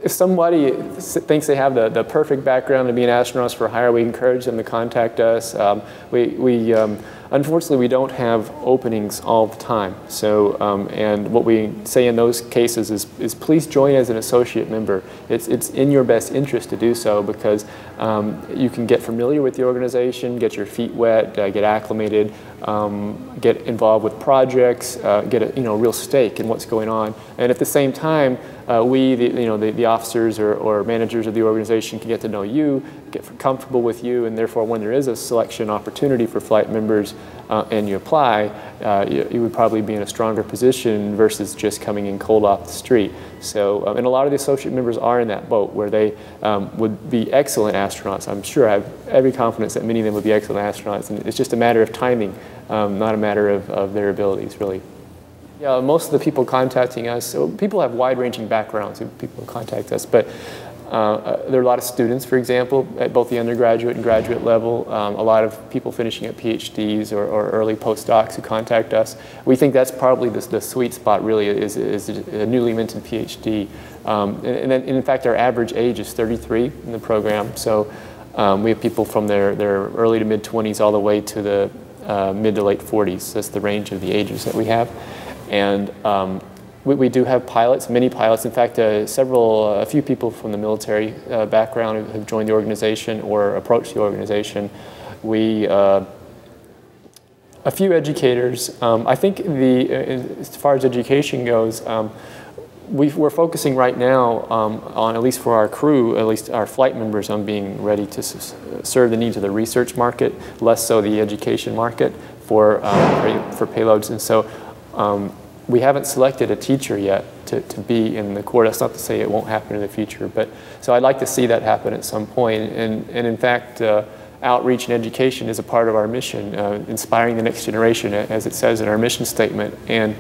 If somebody thinks they have the perfect background to be an astronaut for hire, we encourage them to contact us. Unfortunately, we don't have openings all the time. So, and what we say in those cases is please join as an associate member. It's in your best interest to do so because you can get familiar with the organization, get your feet wet, get acclimated, get involved with projects, get a real stake in what's going on, and at the same time, we, the officers or managers of the organization can get to know you, get comfortable with you, and therefore when there is a selection opportunity for flight members and you apply, you would probably be in a stronger position versus just coming in cold off the street. So, and a lot of the associate members are in that boat where they would be excellent astronauts. I'm sure I have every confidence that many of them would be excellent astronauts, and it's just a matter of timing, not a matter of their abilities, really. Yeah, most of the people contacting us, so people have wide-ranging backgrounds, people contact us, but there are a lot of students, for example, at both the undergraduate and graduate level, a lot of people finishing at PhDs or early postdocs who contact us. We think that's probably the sweet spot, really, is a newly minted PhD. And in fact, our average age is 33 in the program, so we have people from their early to mid-20s all the way to the mid to late 40s. That's the range of the ages that we have. And we do have pilots, many pilots. In fact, a few people from the military background have joined the organization or approached the organization. A few educators. I think as far as education goes, we're focusing right now on, at least for our crew, at least our flight members, on being ready to serve the needs of the research market, less so the education market for payloads. And so we haven't selected a teacher yet to be in the Corps. That's not to say it won't happen in the future, but so I'd like to see that happen at some point. And in fact, outreach and education is a part of our mission, inspiring the next generation, as it says in our mission statement. And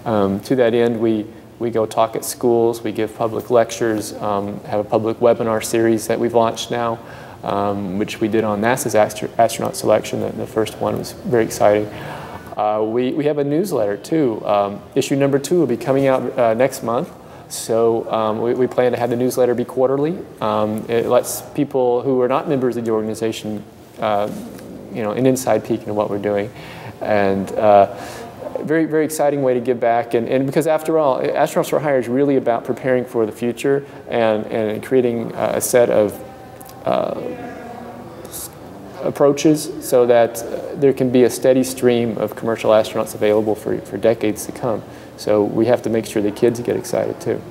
to that end, we go talk at schools, we give public lectures, have a public webinar series that we've launched now, which we did on NASA's astronaut selection. The first one was very exciting. We have a newsletter too. Issue number 2 will be coming out next month. So we plan to have the newsletter be quarterly. It lets people who are not members of the organization, an inside peek into what we're doing. And very, very exciting way to give back. And because after all, Astronauts for Hire is really about preparing for the future and creating a set of approaches so that there can be a steady stream of commercial astronauts available for decades to come. So we have to make sure the kids get excited too.